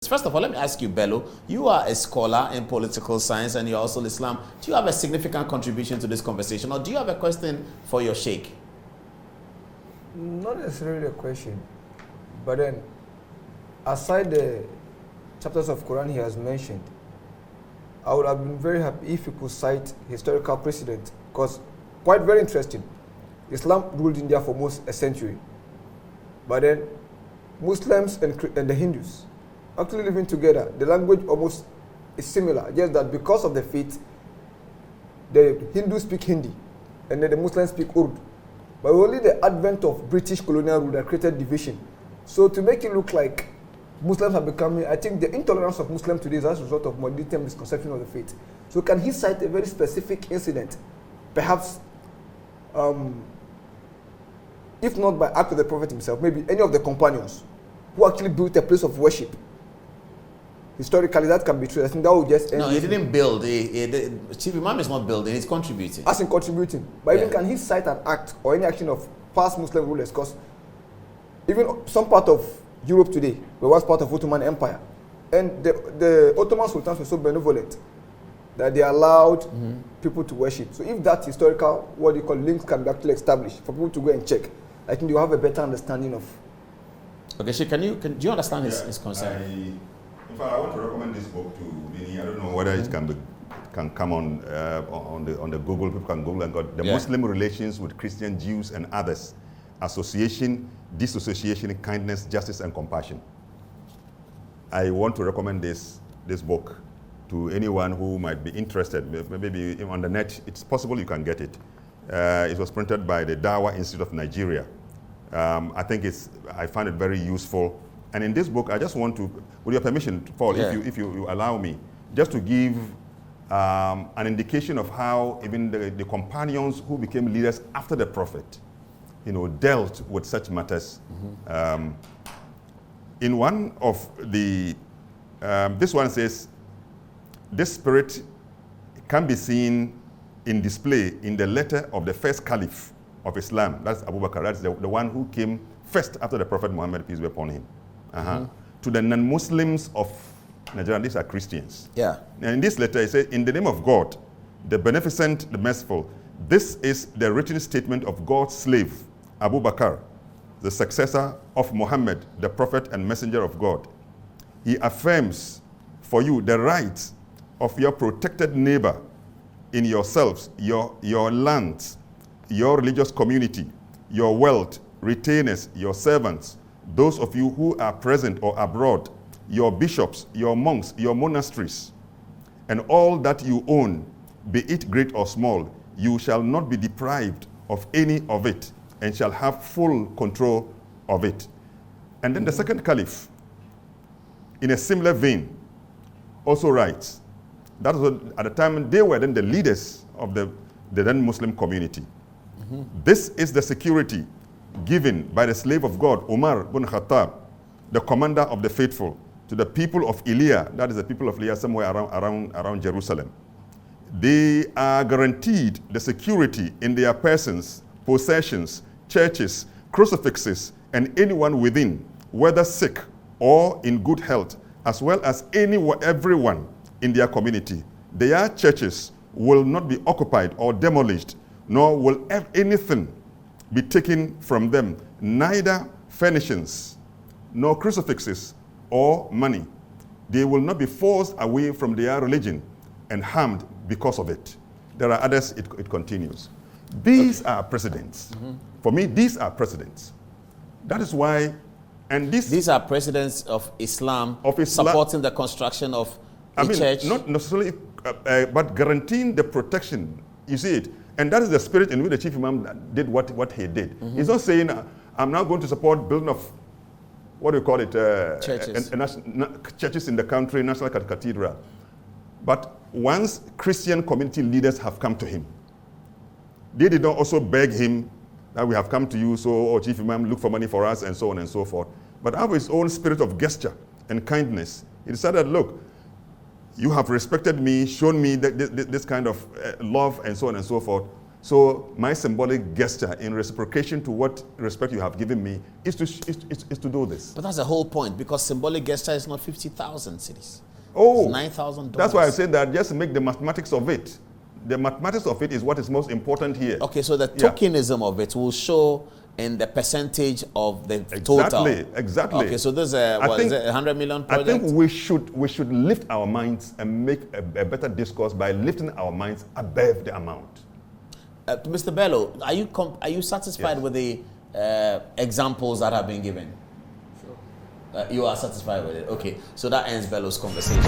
First of all, let me ask you, Bello, you are a scholar in political science and you're also Islam. Do you have a significant contribution to this conversation, or do you have a question for your sheikh? Not necessarily a question, but then aside the chapters of Quran he has mentioned, I would have been very happy if he could cite historical precedent, because quite very interesting. Islam ruled India for almost a century, but then Muslims and the Hindus actually living together. The language almost is similar, just that because of the faith, the Hindus speak Hindi and then the Muslims speak Urdu. But only the advent of British colonial rule that created division. So to make it look like Muslims are becoming, I think the intolerance of Muslims today is as a result of modernity and misconception of the faith. So can he cite a very specific incident, perhaps, if not by act of the Prophet himself, maybe any of the companions who actually built a place of worship? Historically, that can be true. I think that would just end. No, he didn't build. Chief Imam is not building, he's contributing. As in contributing. But even can he cite an act or any action of past Muslim rulers? Because even some part of Europe today were once part of Ottoman Empire. And the Ottoman sultans were so benevolent that they allowed people to worship. So if that historical, what you call links can be actually established for people to go and check, I think you have a better understanding of. Okay, so do you understand his concern? In fact, I want to recommend this book to Vinny. I don't know whether it can come on the Google. People can Google and got the Muslim relations with Christian, Jews, and others. Association, dissociation, kindness, justice, and compassion. I want to recommend this book to anyone who might be interested. Maybe on the net, it's possible you can get it. It was printed by the Dawa Institute of Nigeria. I find it very useful. And in this book, I just want to, with your permission, Paul, if you allow me, just to give an indication of how even the companions who became leaders after the Prophet, dealt with such matters. In one of the, this one says, this spirit can be seen in display in the letter of the first caliph of Islam. That's Abu Bakr. That's the one who came first after the Prophet Muhammad, peace be upon him. To the non-Muslims of Nigeria, these are Christians. Yeah. And in this letter, it says, in the name of God, the beneficent, the merciful, this is the written statement of God's slave, Abu Bakr, the successor of Muhammad, the prophet and messenger of God. He affirms for you the rights of your protected neighbor in yourselves, your lands, your religious community, your wealth, retainers, your servants, those of you who are present or abroad, your bishops, your monks, your monasteries, and all that you own, be it great or small, you shall not be deprived of any of it, and shall have full control of it. And then the second caliph, in a similar vein, also writes, that was at the time they were then the leaders of the then Muslim community. This is the security given by the slave of God, Umar bin Khattab, the commander of the faithful, to the people of Ilya, that is the people of Ilya somewhere around Jerusalem. They are guaranteed the security in their persons, possessions, churches, crucifixes, and anyone within, whether sick or in good health, as well as everyone in their community. Their churches will not be occupied or demolished, nor will anything be taken from them, neither furnishings, nor crucifixes, or money. They will not be forced away from their religion and harmed because of it. There are others, it continues. These are precedents. For me, these are precedents. That is why, and these are precedents of Islam supporting the construction of the church. Not necessarily, but guaranteeing the protection. You see it. And that is the spirit in which the chief imam did what he did. He's not saying, I'm now going to support building of, what do you call it? Churches. Churches in the country, national cathedral. But once Christian community leaders have come to him, they did not also beg him that we have come to you, so, chief imam, look for money for us, and so on and so forth. But out of his own spirit of gesture and kindness, he decided, look, you have respected me, shown me this kind of love, and so on and so forth. So my symbolic gesture in reciprocation to what respect you have given me is to do this. But that's the whole point, because symbolic gesture is not 50,000 cities. Oh, it's $9,000. That's why I said that just make the mathematics of it. The mathematics of it is what is most important here. Okay, so the tokenism of it will show in the percentage of the total. Exactly. Okay, so there's a, what is it, 100 million project? I think we should lift our minds and make a better discourse by lifting our minds above the amount. Mr. Bello, are you satisfied with the examples that have been given? Sure. You are satisfied with it? Okay, so that ends Bello's conversation.